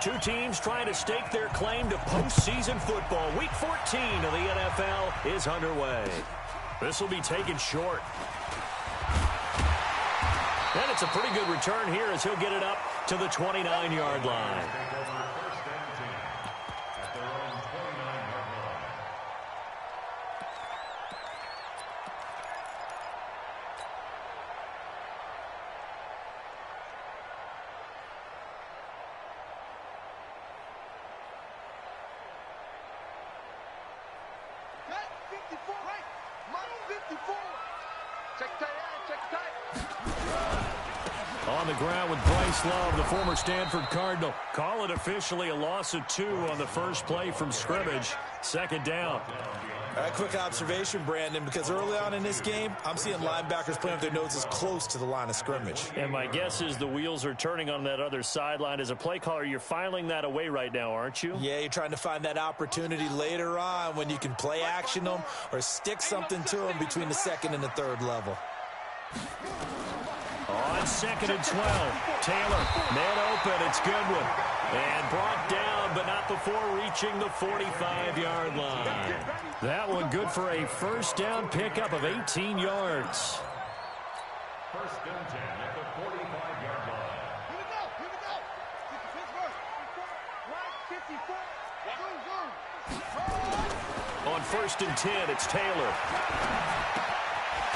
Two teams trying to stake their claim to postseason football. Week 14 of the NFL is underway. This will be taken short. And it's a pretty good return here as he'll get it up to the 29-yard line. On the ground with Bryce Love, the former Stanford Cardinal. Call it officially a loss of 2 on the first play from scrimmage. Second down. All right, quick observation, Brandon, because early on in this game, I'm seeing linebackers playing with their noses close to the line of scrimmage. And my guess is the wheels are turning on that other sideline. As a play caller, you're filing that away right now, aren't you? Yeah, you're trying to find that opportunity later on when you can play action them or stick something to them between the second and the third level. On 2nd and 12, Taylor, man open, it's Goodwin. And brought down, but not before reaching the 45-yard line. That one good for a first down pickup of 18 yards. First and 10 at the 45-yard line. Here we go, here we go. 54. On 1st and 10, it's Taylor.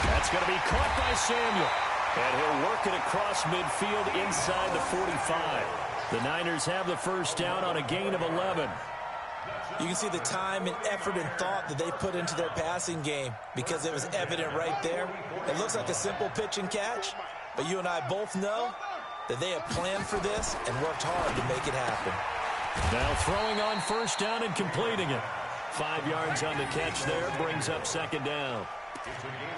That's going to be caught by Samuel. And he'll work it across midfield inside the 45. The Niners have the first down on a gain of 11. You can see the time and effort and thought that they put into their passing game because it was evident right there. It looks like a simple pitch and catch, but you and I both know that they have planned for this and worked hard to make it happen. Now throwing on first down and completing it. 5 yards on the catch there, brings up second down.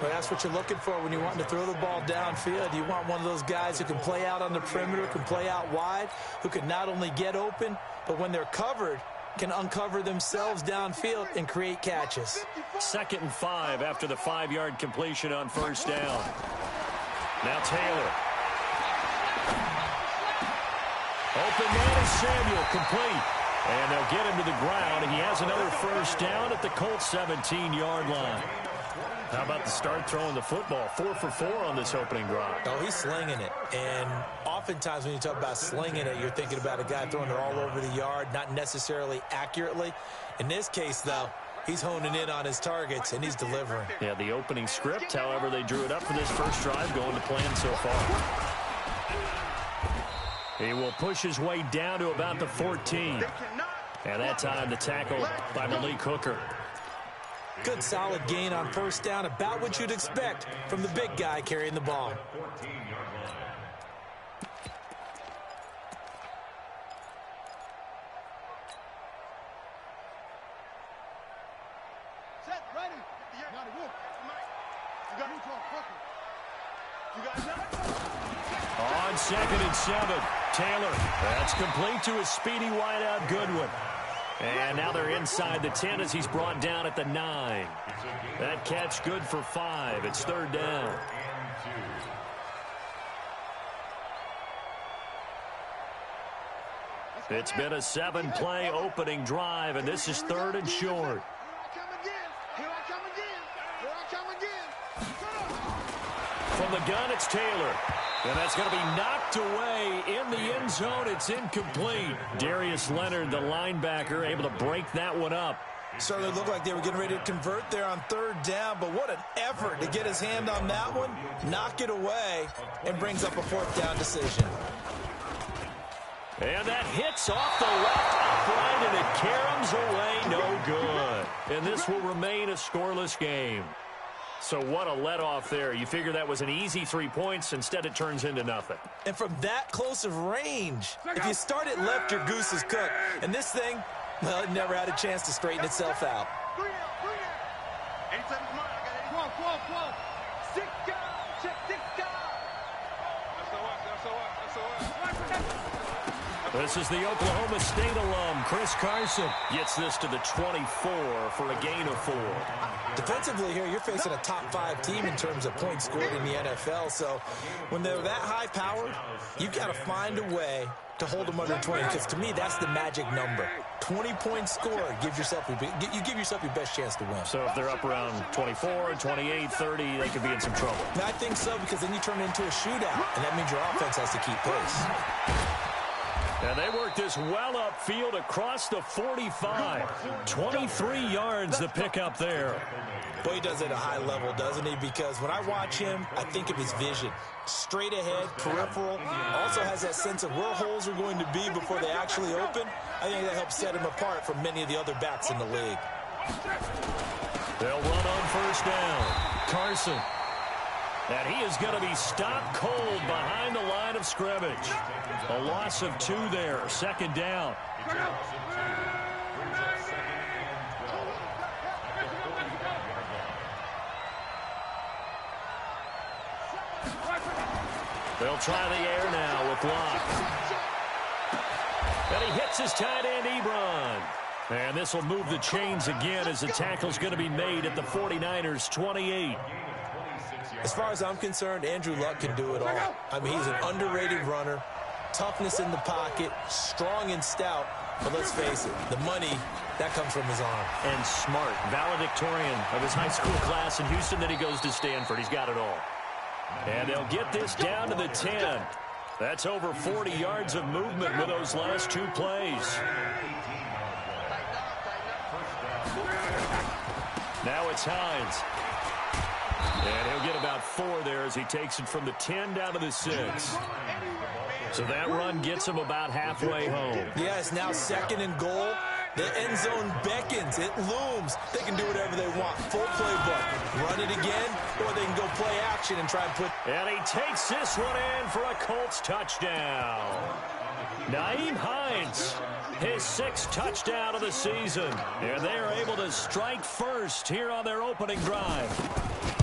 Well, that's what you're looking for when you're wanting to throw the ball downfield. You want one of those guys who can play out on the perimeter, can play out wide, who can not only get open, but when they're covered, can uncover themselves downfield and create catches. 2nd and 5 after the 5-yard completion on first down. Now Taylor. Open man is Samuel, complete. And they'll get him to the ground. He has another first down at the Colts 17-yard line. How about the start throwing the football? 4 for 4 on this opening drive. Oh, he's slinging it. And oftentimes when you talk about slinging it, you're thinking about a guy throwing it all over the yard, not necessarily accurately. In this case, though, he's honing in on his targets, and he's delivering. Yeah, the opening script, however, they drew it up for this first drive, going to plan so far. He will push his way down to about the 14. And that time the tackle by Malik Hooker. Good solid gain on first down, about what you'd expect from the big guy carrying the ball. Set, ready. Now the wolf. You got to you guys know? On 2nd and 7, Taylor. That's complete to his speedy wideout Goodwin. And now they're inside the 10 as he's brought down at the 9. That catch good for 5. It's 3rd down. It's been a 7-play opening drive, and this is 3rd and short. From the gun, it's Taylor. And that's going to be knocked away in the end zone. It's incomplete. Darius Leonard, the linebacker, able to break that one up. Certainly looked like they were getting ready to convert there on 3rd down, but what an effort to get his hand on that one, knock it away, and brings up a 4th down decision. And that hits off the left upright, and it caroms away no good. And this will remain a scoreless game. So what a let-off there. You figure that was an easy 3 points. Instead, it turns into nothing. And from that close of range, if you start it left, your goose is cooked. And this thing, well, it never had a chance to straighten itself out. This is the Oklahoma State alum, Chris Carson. Gets this to the 24 for a gain of 4. Defensively here, you're facing a top-5 team in terms of points scored in the NFL. So when they're that high-powered, you've got to find a way to hold them under 20. Because to me, that's the magic number. 20 points scored, you give yourself your best chance to win. So if they're up around 24, 28, 30, they could be in some trouble. And I think so, because then you turn it into a shootout, and that means your offense has to keep pace. And they work this well upfield across the 45. 23 yards to pick up there. Boy, he does it at a high level, doesn't he? Because when I watch him, I think of his vision. Straight ahead, peripheral. Also has that sense of where holes are going to be before they actually open. I think that helps set him apart from many of the other backs in the league. They'll run on first down. Carson. And he is going to be stopped cold behind the line of scrimmage. A loss of 2 there. Second down. They'll try the air now with Locke. And he hits his tight end, Ebron. And this will move the chains again as the tackle's going to be made at the 49ers' 28. As far as I'm concerned, Andrew Luck can do it all. I mean, he's an underrated runner, toughness in the pocket, strong and stout. But let's face it, the money, that comes from his arm. And smart, valedictorian of his high school class in Houston, then he goes to Stanford. He's got it all. And they'll get this down to the 10. That's over 40 yards of movement with those last 2 plays. Now it's Hines. And he'll get about 4 there as he takes it from the 10 down to the 6. So that run gets him about halfway home. Yeah, it's now 2nd and goal. The end zone beckons. It looms. They can do whatever they want. Full playbook. Run it again, or they can go play action and try and put... And he takes this one in for a Colts touchdown. Nyheim Hines, his 6th touchdown of the season. And they are able to strike first here on their opening drive.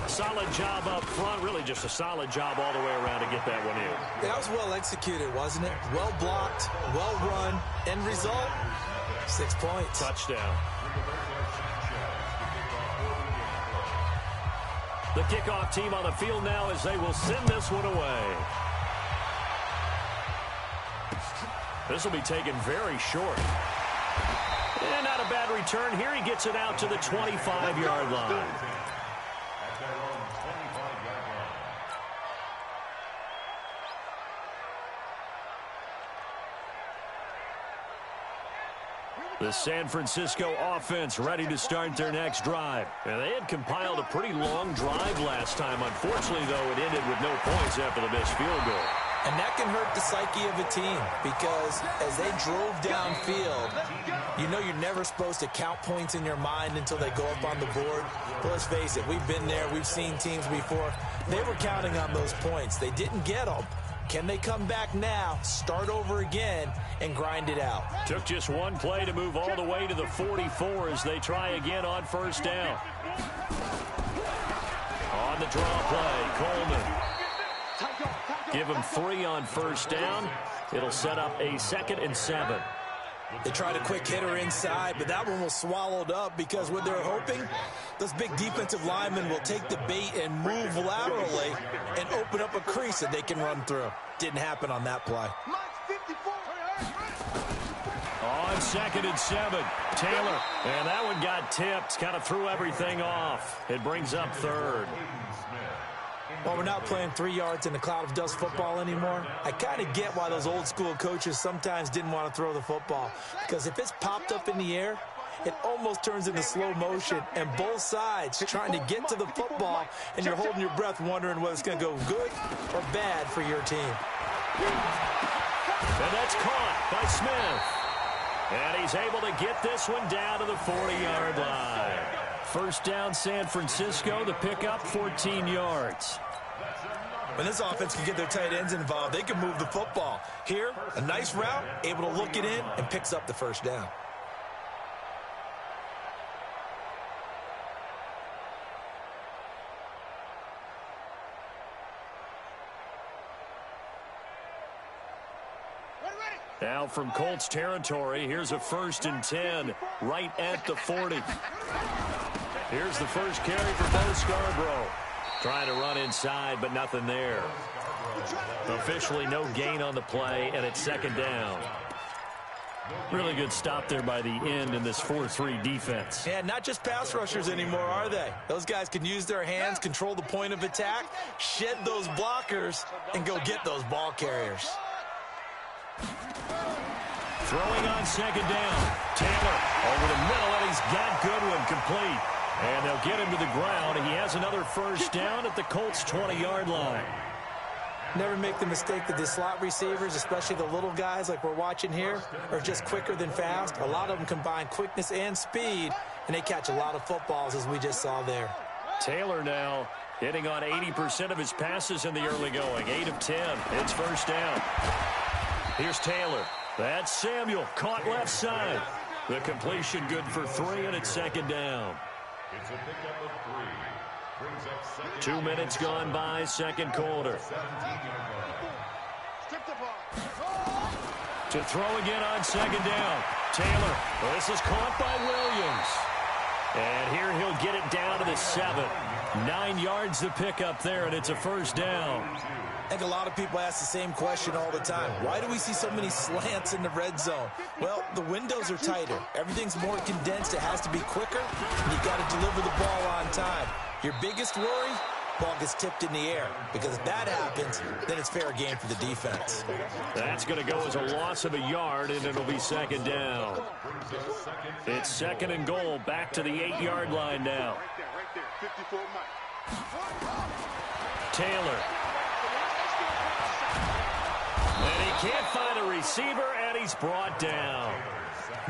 Solid job up front, really just a solid job all the way around to get that one in. That was well executed, wasn't it? Well blocked, well run. End result, 6 points. Touchdown. The kickoff team on the field now as they will send this one away. This will be taken very short. And not a bad return. Here he gets it out to the 25-yard line. The San Francisco offense ready to start their next drive. And they had compiled a pretty long drive last time. Unfortunately, though, it ended with no points after the missed field goal. And that can hurt the psyche of a team because as they drove downfield, you know you're never supposed to count points in your mind until they go up on the board. But let's face it, we've been there. We've seen teams before. They were counting on those points. They didn't get them. Can they come back now, start over again, and grind it out? Took just one play to move all the way to the 44 as they try again on first down. On the draw play, Coleman. Give him 3 on first down. It'll set up a 2nd and 7. They tried a quick hitter inside, but that one was swallowed up because what they're hoping, those big defensive linemen will take the bait and move laterally and open up a crease that they can run through. Didn't happen on that play. On 2nd and 7, Taylor. And that one got tipped, kind of threw everything off. It brings up 3rd. Well, we're not playing 3 yards in a cloud of dust football anymore. I kind of get why those old school coaches sometimes didn't want to throw the football. Because if it's popped up in the air, it almost turns into slow motion. And both sides trying to get to the football, and you're holding your breath wondering whether it's going to go good or bad for your team. And that's caught by Smith. And he's able to get this one down to the 40-yard line. First down, San Francisco. The pickup, 14 yards. When this offense can get their tight ends involved, they can move the football. Here, a nice route, able to look it in, and picks up the first down. Now from Colts territory, here's a 1st and 10 right at the 40. Here's the first carry for Bo Scarborough. Trying to run inside, but nothing there. Officially no gain on the play, and it's 2nd down. Really good stop there by the end in this 4-3 defense. Yeah, not just pass rushers anymore, are they? Those guys can use their hands, control the point of attack, shed those blockers, and go get those ball carriers. Throwing on 2nd down. Taylor over the middle, and he's got Goodwin complete. And they'll get him to the ground. He has another 1st down at the Colts' 20-yard line. Never make the mistake that the slot receivers, especially the little guys like we're watching here, are just quicker than fast. A lot of them combine quickness and speed, and they catch a lot of footballs, as we just saw there. Taylor now hitting on 80% of his passes in the early going. 8 of 10. It's 1st down. Here's Taylor. That's Samuel. Caught left side. The completion good for 3, and it's 2nd down. It's a pickup of 3. Brings up 2 minutes gone by, 2nd quarter. To throw again on 2nd down. Taylor. This is caught by Williams. And here he'll get it down to the 7. 9 yards to pick up there, and it's a 1st down. I think a lot of people ask the same question all the time. Why do we see so many slants in the red zone? Well, the windows are tighter. Everything's more condensed. It has to be quicker. And you've got to deliver the ball on time. Your biggest worry, ball gets tipped in the air. Because if that happens, then it's fair game for the defense. That's going to go as a loss of a yard, and it'll be 2nd down. It's 2nd and goal, back to the 8-yard line now. Taylor. And he can't find a receiver, and he's brought down.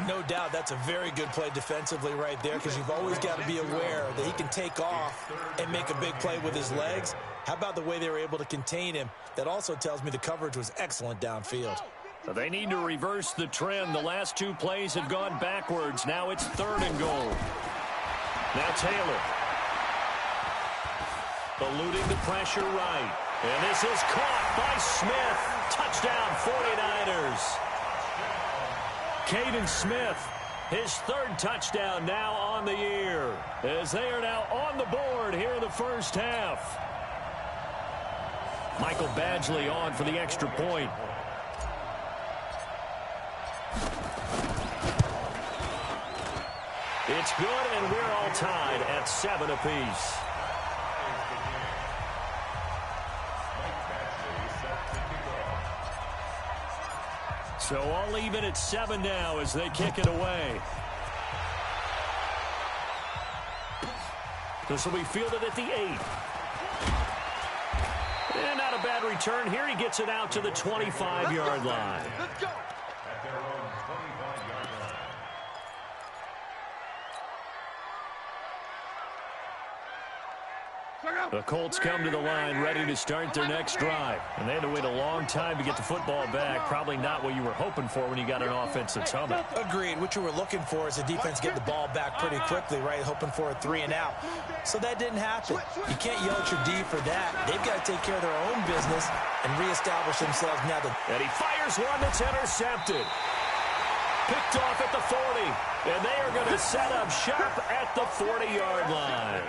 No doubt that's a very good play defensively right there, because you've always got to be aware that he can take off and make a big play with his legs. How about the way they were able to contain him? That also tells me the coverage was excellent downfield. They need to reverse the trend. The last 2 plays have gone backwards. Now it's 3rd and goal. Now Taylor. Eluding the pressure right. And this is caught by Smith. Touchdown, 49ers. Caden Smith, his 3rd touchdown now on the year, as they are now on the board here in the 1st half. Michael Badgley on for the extra point. It's good, and we're all tied at 7 apiece. So all even at 7 now as they kick it away. This will be fielded at the 8. And not a bad return here. He gets it out to the 25-yard line. Let's go. at their own 25-yard line. The Colts come to the line ready to start their next drive. And they had to wait a long time to get the football back. Probably not what you were hoping for when you got an offense that's humming. Agreed. What you were looking for is the defense get the ball back pretty quickly, right? Hoping for a 3 and out. So that didn't happen. You can't yell at your D for that. They've got to take care of their own business and reestablish themselves now. And he fires one that's intercepted. Picked off at the 40. And they are going to set up shop at the 40-yard line.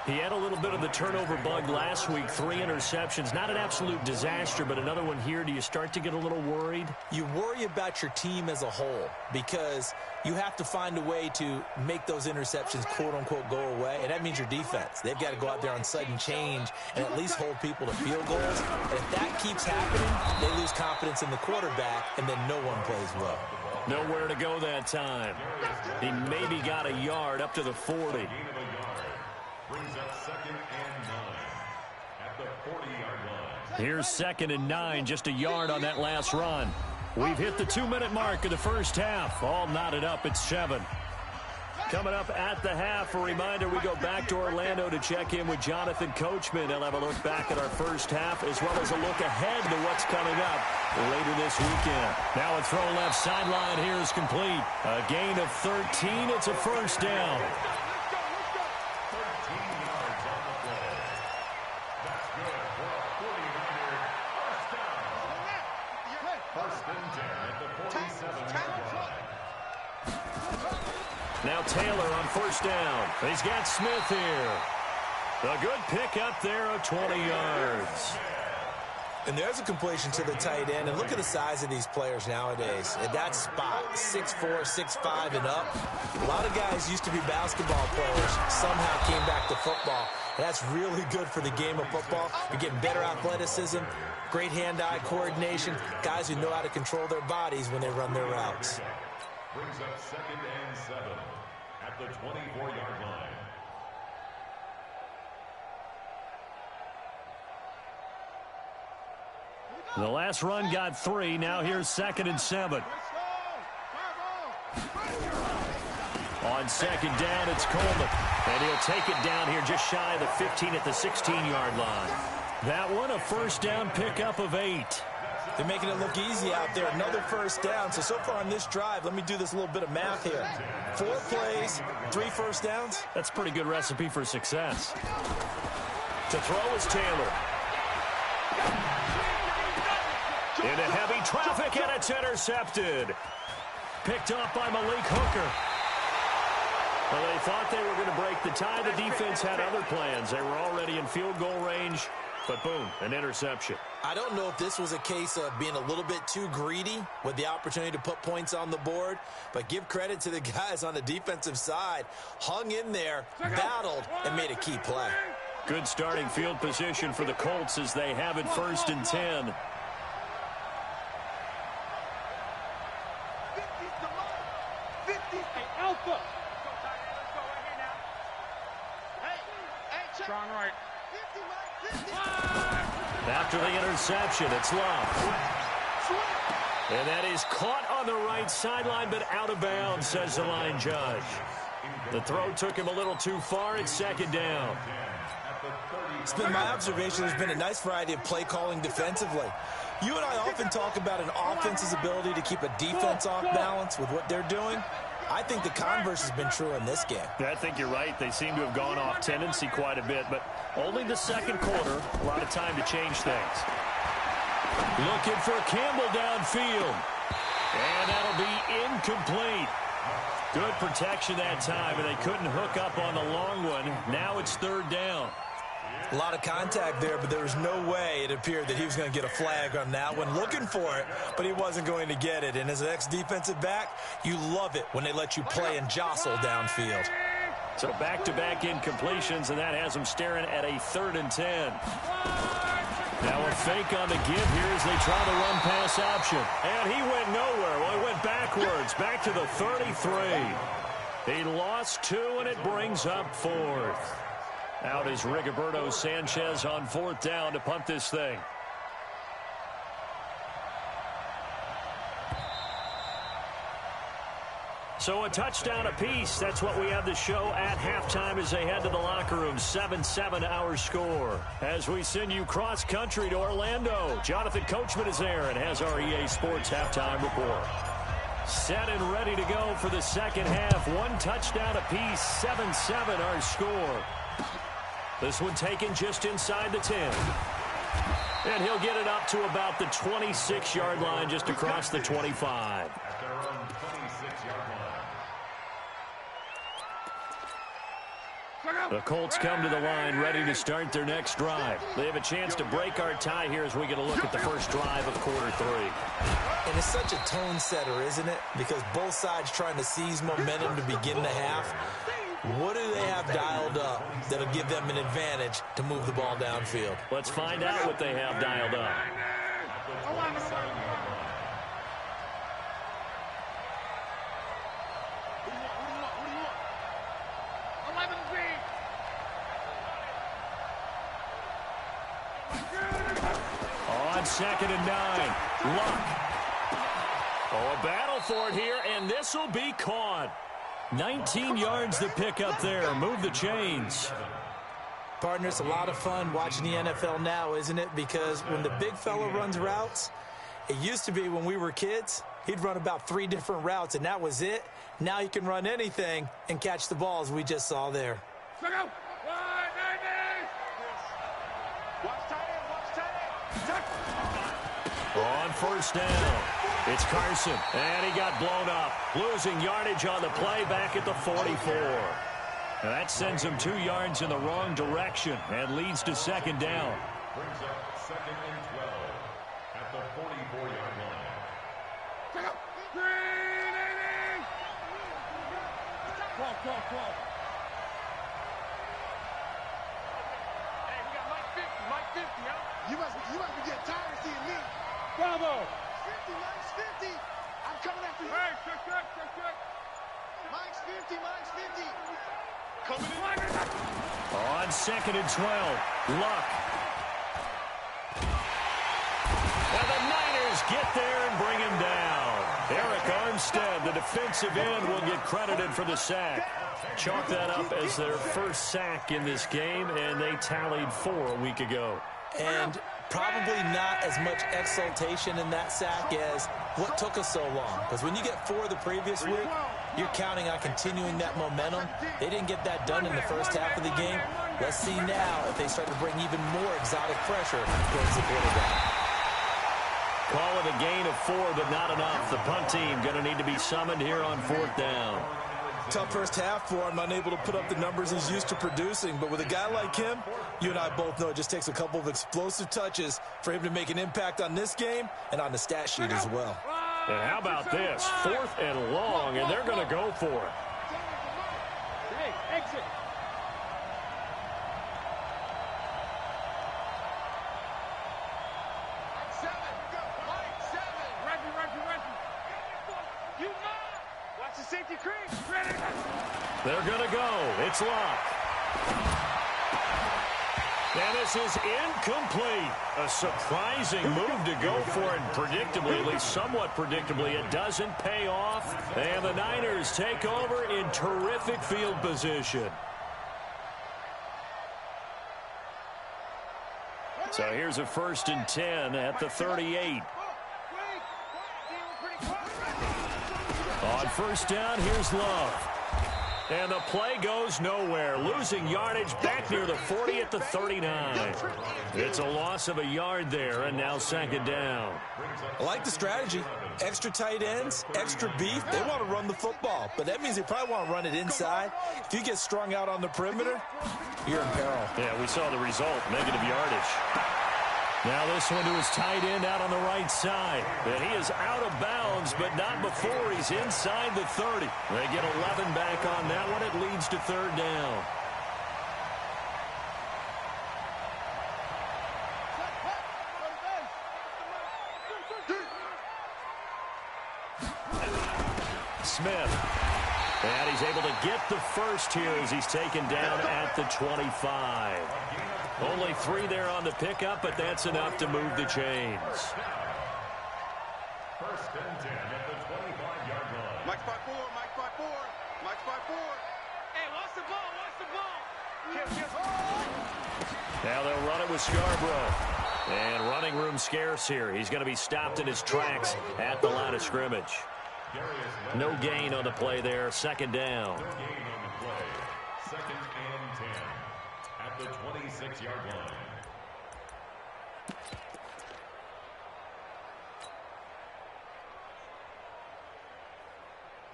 He had a little bit of the turnover bug last week, 3 interceptions. Not an absolute disaster, but another one here. Do you start to get a little worried? You worry about your team as a whole because you have to find a way to make those interceptions, quote-unquote, go away, and that means your defense. They've got to go out there on sudden change and at least hold people to field goals. And if that keeps happening, they lose confidence in the quarterback, and then no one plays well. Nowhere to go that time. He maybe got a yard up to the 40. Brings up 2nd and 9 at the 40-yard line. Here's 2nd and 9, just a yard on that last run. We've hit the 2-minute mark of the first half. All knotted up at 7. Coming up at the half, a reminder, we go back to Orlando to check in with Jonathan Coachman. He'll have a look back at our first half as well as a look ahead to what's coming up later this weekend. Now a throw left sideline here is complete. A gain of 13. It's a first down. First and 10 at Now Taylor on first down. He's got Smith here. A good pickup there of 20 yards. And there's a completion to the tight end. And look at the size of these players nowadays. At that spot, 6'4", 6'5", and up. A lot of guys used to be basketball players, somehow came back to football. And that's really good for the game of football. You're getting better athleticism, great hand-eye coordination, guys who know how to control their bodies when they run their routes. Brings up 2nd and 7 at the 24-yard line. The last run got 3. Now here's 2nd and 7. On 2nd down, it's Coleman. And he'll take it down here just shy of the 15 at the 16-yard line. That one, a first down pickup of 8. They're making it look easy out there. Another first down. So far on this drive, let me do this little bit of math here. 4 plays, 3 first downs. That's a pretty good recipe for success. To throw is Taylor. Into heavy traffic, and it's intercepted. Picked off by Malik Hooker. Well, they thought they were going to break the tie. The defense had other plans. They were already in field goal range, but boom, an interception. I don't know if this was a case of being a little bit too greedy with the opportunity to put points on the board, but give credit to the guys on the defensive side. Hung in there, battled, and made a key play. Good starting field position for the Colts as they have it 1st and 10. Strong right. After the interception, it's Love. And that is caught on the right sideline, but out of bounds, says the line judge. The throw took him a little too far. It's 2nd down. It's been my observation there's been a nice variety of play calling defensively. You and I often talk about an offense's ability to keep a defense off balance with what they're doing. I think the converse has been true in this game. I think you're right. They seem to have gone off tendency quite a bit, but only the 2nd quarter, a lot of time to change things. Looking for Campbell downfield. And that'll be incomplete. Good protection that time, and they couldn't hook up on the long one. Now it's 3rd down. A lot of contact there, but there was no way it appeared that he was going to get a flag on that one. Looking for it, but he wasn't going to get it. And as an ex-defensive back, you love it when they let you play and jostle downfield. So back-to-back incompletions, and that has them staring at a 3rd and 10. Now a fake on the give here as they try the run-pass option. And he went nowhere. Well, he went backwards, back to the 33. He lost 2, and it brings up 4th. Out is Rigoberto Sanchez on 4th down to punt this thing. So a touchdown apiece. That's what we have the show at halftime as they head to the locker room. 7-7 our score. As we send you cross-country to Orlando, Jonathan Coachman is there and has our EA Sports halftime report. Set and ready to go for the 2nd half. 1 touchdown apiece. 7-7 our score. This one taken just inside the 10. And he'll get it up to about the 26-yard line, just across the 25. At their own 26-yard line. The Colts come to the line, ready to start their next drive. They have a chance to break our tie here as we get a look at the first drive of quarter 3. And it's such a tone setter, isn't it? Because both sides trying to seize momentum to begin the half. What do they have dialed up that'll give them an advantage to move the ball downfield? Let's find out what they have dialed up. On 2nd and 9, Luck. Oh, a battle for it here, and this will be caught. 19 yards to pick up there. Move the chains. Partner, it's a lot of fun watching the NFL now, isn't it? Because when the big fella runs routes, it used to be when we were kids, he'd run about 3 different routes, and that was it. Now he can run anything and catch the balls we just saw there. On first down, it's Carson, and he got blown up, losing yardage on the play back at the 44. And that sends him 2 yards in the wrong direction and leads to second down. Brings up second and 12 at the 44-yard line. Hey, we got Mike 50, yo. You must be getting tired of seeing me. Bravo. 50, Mike's 50. I'm coming after you. Hey, check. Mike's 50. Coming in. On second and 12, Luck. And the Niners get there and bring him down. Eric Armstead, the defensive end, will get credited for the sack. Chalk that up as their first sack in this game, and they tallied 4 a week ago. And probably not as much exultation in that sack as what took us so long. Because when you get 4 the previous week, you're counting on continuing that momentum. They didn't get that done in the first half of the game. Let's see now if they start to bring even more exotic pressure towards the quarterback. Call it a gain of 4, but not enough. The punt team going to need to be summoned here on 4th down. Tough first half for him, unable to put up the numbers he's used to producing. But with a guy like him, you and I both know it just takes a couple of explosive touches for him to make an impact on this game and on the stat sheet as well. And how about this? 4th and long, and they're going to go for it. Hey, exit. Safety cream. They're going to go. It's Luck. And this is incomplete. A surprising move to go for it. Predictably, at least somewhat predictably, it doesn't pay off. And the Niners take over in terrific field position. So here's a 1st and 10 at the 38. On first down, here's Love. And the play goes nowhere, losing yardage back near the 40 at the 39. It's a loss of a yard there, and now second down. I like the strategy. Extra tight ends, extra beef. They want to run the football, but that means they probably want to run it inside. If you get strung out on the perimeter, you're in peril. Yeah, we saw the result, negative yardage. Now this one to his tight end out on the right side. And he is out of bounds, but not before he's inside the 30. They get 11 back on that one. It leads to 3rd down. Smith. And he's able to get the first here as he's taken down at the 25. Only 3 there on the pickup, but that's enough to move the chains. 1st and 10 at the 25-yard line. Mike's 5-4. Mike's 5-4. Hey, watch the ball. Now they'll run it with Scarborough. And running room scarce here. He's going to be stopped in his tracks at the line of scrimmage. No gain on the play there. 2nd down. No gain on the play. 2nd and 10 at the 26-yard line.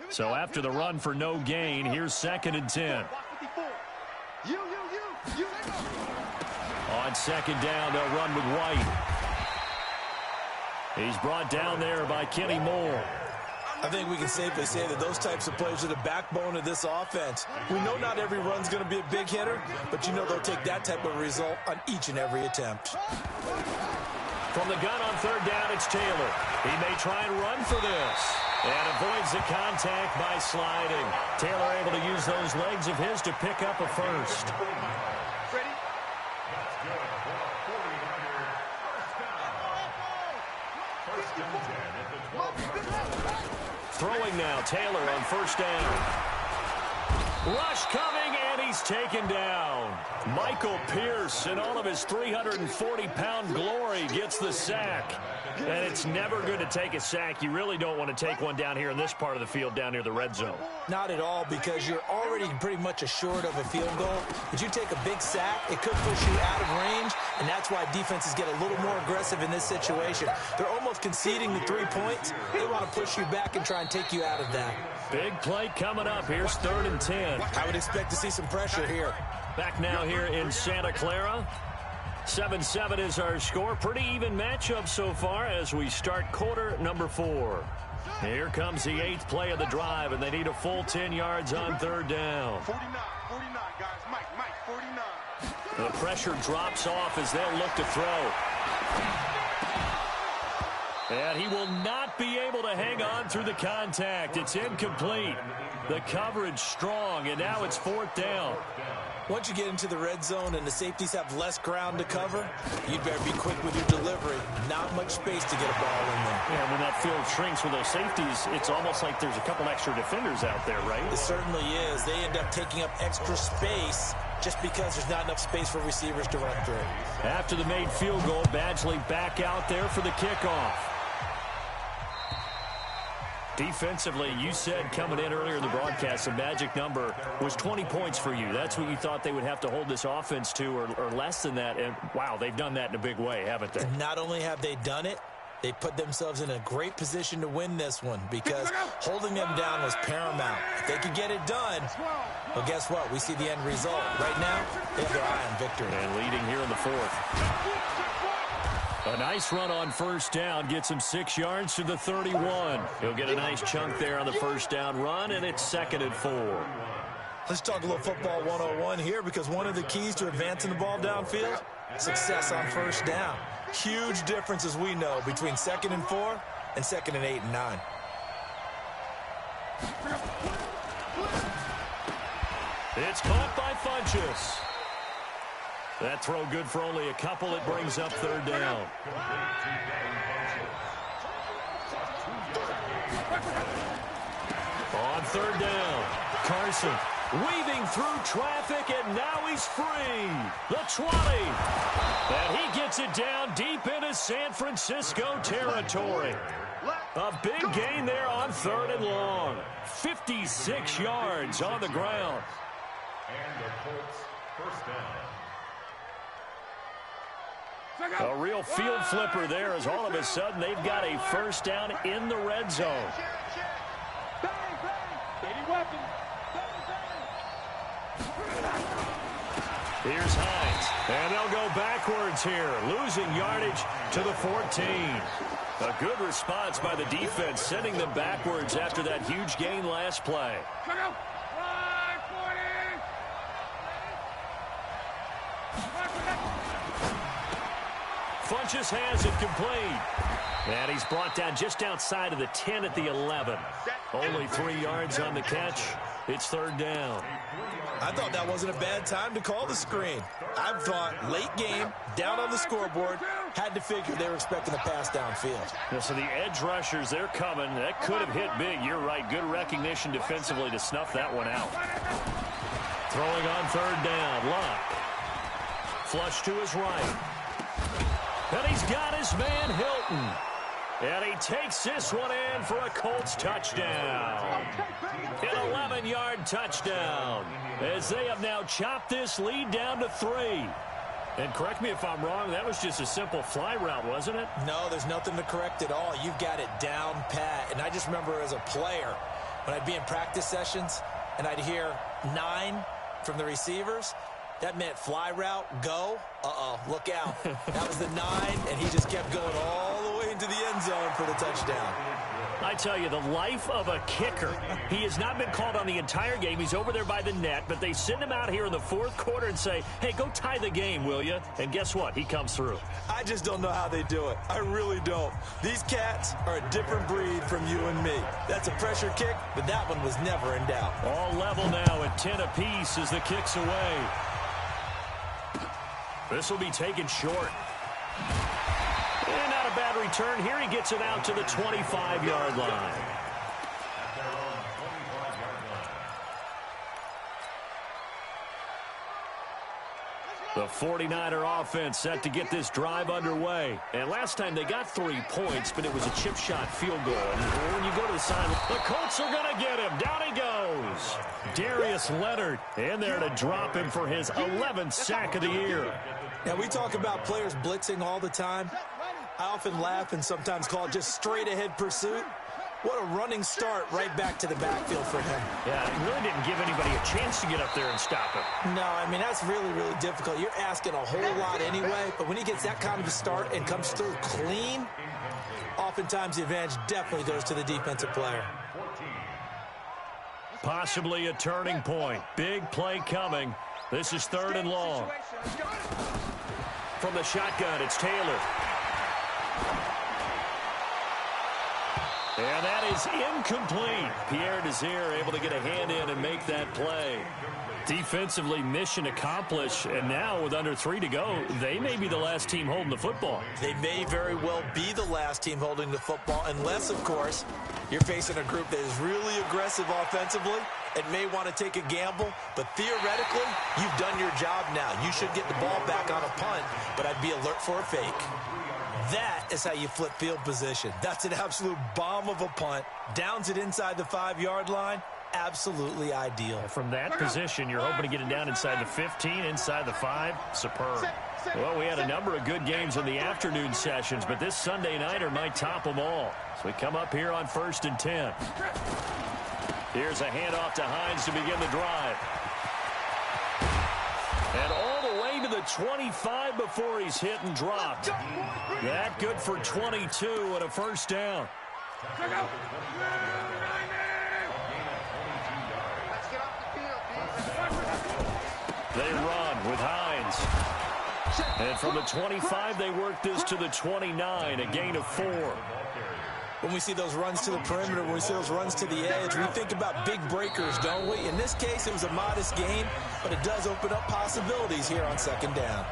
So after the run for no gain, here's 2nd and 10. You. On 2nd down, they'll run with White. He's brought down there by Kenny Moore. I think we can safely say that those types of plays are the backbone of this offense. We know not every run's going to be a big hitter, but you know they'll take that type of result on each and every attempt. From the gun on 3rd down, it's Taylor. He may try and run for this. And avoids the contact by sliding. Taylor able to use those legs of his to pick up a first. Ready? That's good for a 40-yarder. First down. 1st and 10 at the 12-yard line. Throwing now, Taylor on 1st down. Rush coming, and he he's taken down. Michael Pierce, in all of his 340-pound glory, gets the sack. And it's never good to take a sack. You really don't want to take one down here in this part of the field, down near the red zone. Not at all, because you're already pretty much assured of a field goal. But you take a big sack, it could push you out of range, and that's why defenses get a little more aggressive in this situation. They're almost conceding the 3 points. They want to push you back and try and take you out of that. Big play coming up. Here's 3rd and 10. I would expect to see some pressure here. Back now here in Santa Clara. 7-7 is our score. Pretty even matchup so far as we start quarter number 4. Here comes the 8th play of the drive, and they need a full 10 yards on 3rd down. 49, guys. Mike, 49. The pressure drops off as they'll look to throw. And he will not be able to hang on through the contact. It's incomplete. The coverage strong, and now it's 4th down. Once you get into the red zone and the safeties have less ground to cover, you'd better be quick with your delivery. Not much space to get a ball in there. Yeah, when that field shrinks with those safeties, it's almost like there's a couple extra defenders out there, right? It certainly is. They end up taking up extra space just because there's not enough space for receivers to run through. After the made field goal, Badgley back out there for the kickoff. Defensively, you said coming in earlier in the broadcast, the magic number was 20 points for you. That's what you thought they would have to hold this offense to, or less than that. And, wow, they've done that in a big way, haven't they? And not only have they done it, they put themselves in a great position to win this one because holding them down was paramount. If they could get it done, well, guess what? We see the end result. Right now, they have their eye on victory. And leading here in the 4th. A nice run on 1st down gets him 6 yards to the 31. He'll get a nice chunk there on the 1st down run, and it's 2nd and 4. Let's talk a little football 101 here, because one of the keys to advancing the ball downfield, success on 1st down. Huge difference, as we know, between 2nd and 4 and 2nd and 8 and 9. It's caught by Funchess. That throw good for only a couple. It brings up 3rd down. On 3rd down, Carson weaving through traffic, and now he's free. The 20. And he gets it down deep into San Francisco territory. A big gain there on 3rd and long. 56 yards on the ground. And the Colts 1st down. A real field flipper there, as all of a sudden they've got a 1st down in the red zone. Here's Hines, and they'll go backwards here, losing yardage to the 14. A good response by the defense, sending them backwards after that huge gain last play. Funchess has it complete. And he's brought down just outside of the 10 at the 11. Only 3 yards on the catch. It's 3rd down. I thought that wasn't a bad time to call the screen. I thought late game, down on the scoreboard, had to figure they were expecting a pass downfield. Yeah, so the edge rushers, they're coming. That could have hit big. You're right. Good recognition defensively to snuff that one out. Throwing on 3rd down. Luck. Flush to his right. And he's got his man Hilton. And he takes this one in for a Colts touchdown. An 11-yard touchdown. As they have now chopped this lead down to 3. And correct me if I'm wrong, that was just a simple fly route, wasn't it? No, there's nothing to correct at all. You've got it down pat. And I just remember as a player, when I'd be in practice sessions and I'd hear 9 from the receivers, that meant fly route, go. Look out. That was the 9, and he just kept going all the way into the end zone for the touchdown. I tell you, the life of a kicker. He has not been called on the entire game. He's over there by the net, but they send him out here in the 4th quarter and say, hey, go tie the game, will you? And guess what? He comes through. I just don't know how they do it. I really don't. These cats are a different breed from you and me. That's a pressure kick, but that one was never in doubt. All level now at 10 apiece as the kick's away. This will be taken short. And not a bad return here. He gets it out to the 25-yard line. The 49er offense set to get this drive underway. And last time they got 3 points, but it was a chip shot field goal. And when you go to the sideline, the Colts are going to get him. Down he goes. Darius Leonard in there to drop him for his 11th sack of the year. Now, we talk about players blitzing all the time. I often laugh and sometimes call it just straight-ahead pursuit. What a running start right back to the backfield for him. Yeah, it really didn't give anybody a chance to get up there and stop him. No, I mean, that's really, really difficult. You're asking a whole lot anyway, but when he gets that kind of a start and comes through clean, oftentimes the advantage definitely goes to the defensive player. Possibly a turning point. Big play coming. This is 3rd and long. From the shotgun, it's Taylor. And that is incomplete. Pierre Desir able to get a hand in and make that play. Defensively, mission accomplished. And now with under 3 to go, they may be the last team holding the football. They may very well be the last team holding the football, unless, of course, you're facing a group that is really aggressive offensively and may want to take a gamble. But theoretically, you've done your job now. You should get the ball back on a punt, but I'd be alert for a fake. That is how you flip field position. That's an absolute bomb of a punt. Downs it inside the 5-yard line. Absolutely ideal. From that position, you're hoping to get it down inside the 15, inside the 5. Superb. Well, we had a number of good games in the afternoon sessions, but this Sunday nighter might top them all. So we come up here on 1st and 10. Here's a handoff to Hines to begin the drive. And all the way to the 25 before he's hit and dropped. That good for 22 and a first down. They run with Hines. And from the 25, they work this to the 29, a gain of 4. When we see those runs to the perimeter, when we see those runs to the edge, we think about big breakers, don't we? In this case, it was a modest game, but it does open up possibilities here on 2nd down.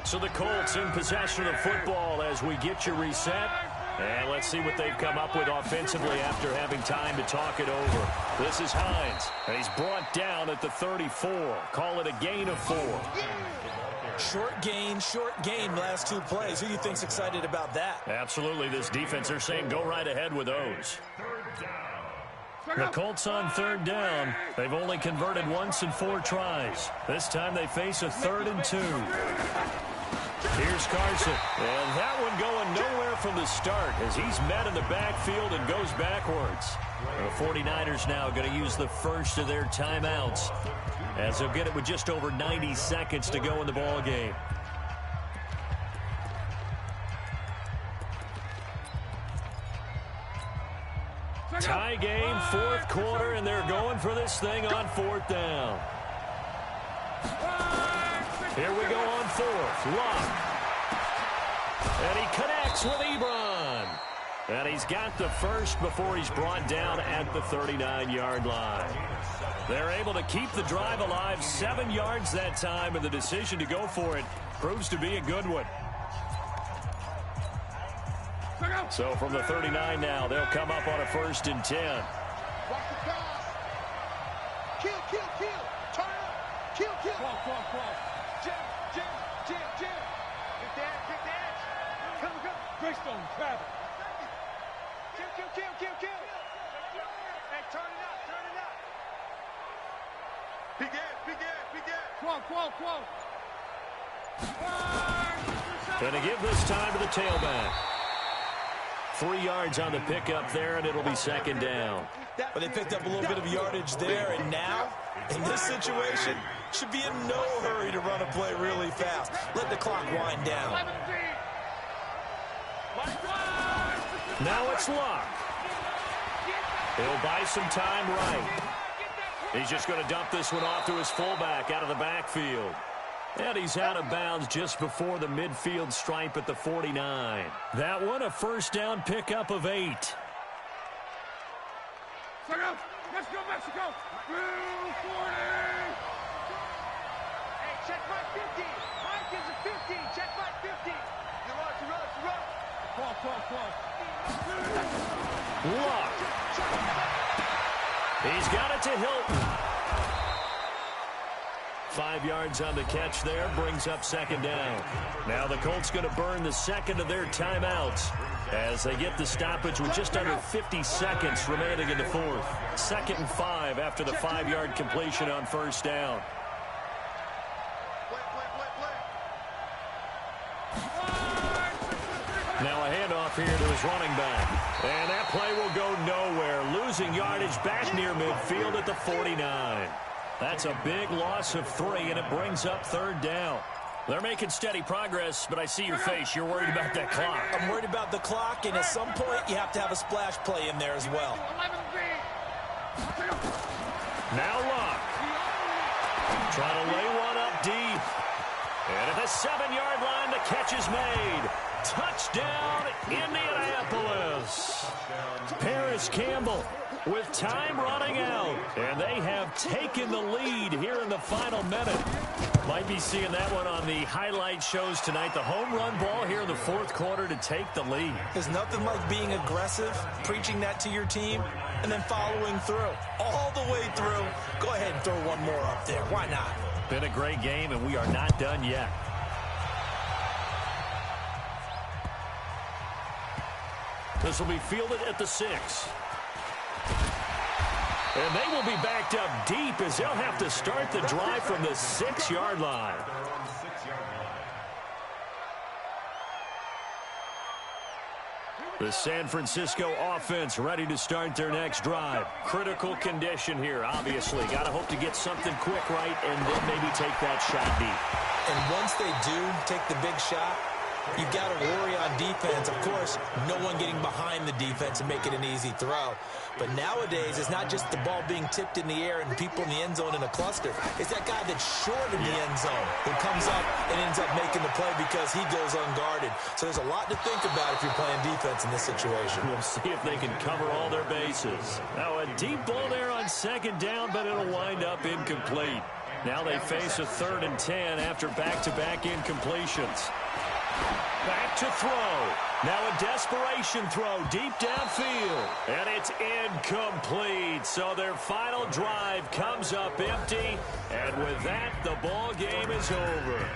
So the Colts in possession of the football as we get you reset. And let's see what they've come up with offensively after having time to talk it over. This is Hines. And he's brought down at the 34. Call it a gain of 4. Short gain last 2 plays. Who do you think's excited about that? Absolutely. This defense, they're saying go right ahead with those. The Colts on 3rd down. They've only converted once in 4 tries. This time they face a 3rd and 2. Here's Carson. And that one going nowhere from the start as he's met in the backfield and goes backwards. The 49ers now going to use the first of their timeouts as they'll get it with just over 90 seconds to go in the ball game. Tie game, 4th quarter, and they're going for this thing on 4th down. Here we go on 4th. Love. And he connects with Ebron. And he's got the first before he's brought down at the 39-yard line. They're able to keep the drive alive, 7 yards that time, and the decision to go for it proves to be a good one. So from the 39 now, they'll come up on a 1st and 10. Watch the pass. Kill. Turn up. Kill. Cross. Jam. Big dash. Come. Greystone, grab it. Kill. Hey, turn it up. Big ass. Qual. Going to give this time to the tailback. 3 yards on the pickup there, and it'll be 2nd down. But they picked up a little bit of yardage there, and now, in this situation, should be in no hurry to run a play really fast. Let the clock wind down. Now it's Luck. He'll buy some time right. He's just going to dump this one off to his fullback out of the backfield. And he's out of bounds just before the midfield stripe at the 49. That one, a 1st down pickup of 8. Let's go, Mexico! 240! Hey, check my 50! Mike is a 50! Check my 50! You're up. Call. Luck. He's got it to Hilton. 5 yards on the catch there, brings up second down. Now the Colts going to burn the second of their timeouts as they get the stoppage with just under 50 seconds remaining in the fourth. 2nd and 5 after the 5-yard completion on first down. Now a handoff here to his running back. And that play will go nowhere. Losing yardage back near midfield at the 49. That's a big loss of 3, and it brings up third down. They're making steady progress, but I see your face. You're worried about that clock. I'm worried about the clock, and at some point, you have to have a splash play in there as well. Now Luck. Trying to lay one up deep. And at the 7-yard line, the catch is made. Touchdown, Indianapolis. Paris Campbell with time running out. And they have taken the lead here in the final minute. Might be seeing that one on the highlight shows tonight. The home run ball here in the fourth quarter to take the lead. There's nothing like being aggressive, preaching that to your team, and then following through. All the way through. Go ahead and throw one more up there. Why not? Been a great game, and we are not done yet. This will be fielded at the 6. And they will be backed up deep as they'll have to start the drive from the 6-yard line. The San Francisco offense ready to start their next drive. Critical condition here, obviously. Got to hope to get something quick right and then maybe take that shot deep. And once they do take the big shot, you've got to worry on defense. Of course, no one getting behind the defense and making an easy throw. But nowadays, it's not just the ball being tipped in the air and people in the end zone in a cluster. It's that guy that's short in the end zone who comes up and ends up making the play because he goes unguarded. So there's a lot to think about if you're playing defense in this situation. We'll see if they can cover all their bases. Now a deep ball there on second down, but it'll wind up incomplete. Now they face a 3rd and 10 after back-to-back incompletions. Back to throw. Now a desperation throw deep downfield. And it's incomplete. So their final drive comes up empty. And with that, the ball game is over.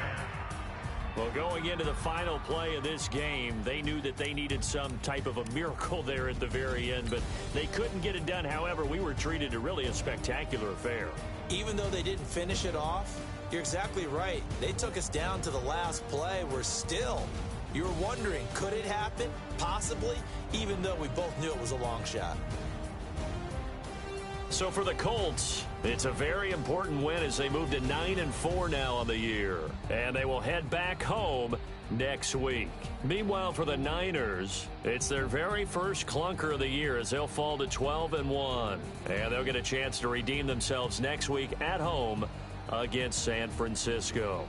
Well, going into the final play of this game, they knew that they needed some type of a miracle there at the very end, but they couldn't get it done. However, we were treated to really a spectacular affair. Even though they didn't finish it off, you're exactly right. They took us down to the last play. We're still, you were wondering, could it happen? Possibly, even though we both knew it was a long shot. So for the Colts, it's a very important win as they move to 9-4 now on the year. And they will head back home next week. Meanwhile, for the Niners, it's their very first clunker of the year as they'll fall to 12-1. And they'll get a chance to redeem themselves next week at home against San Francisco.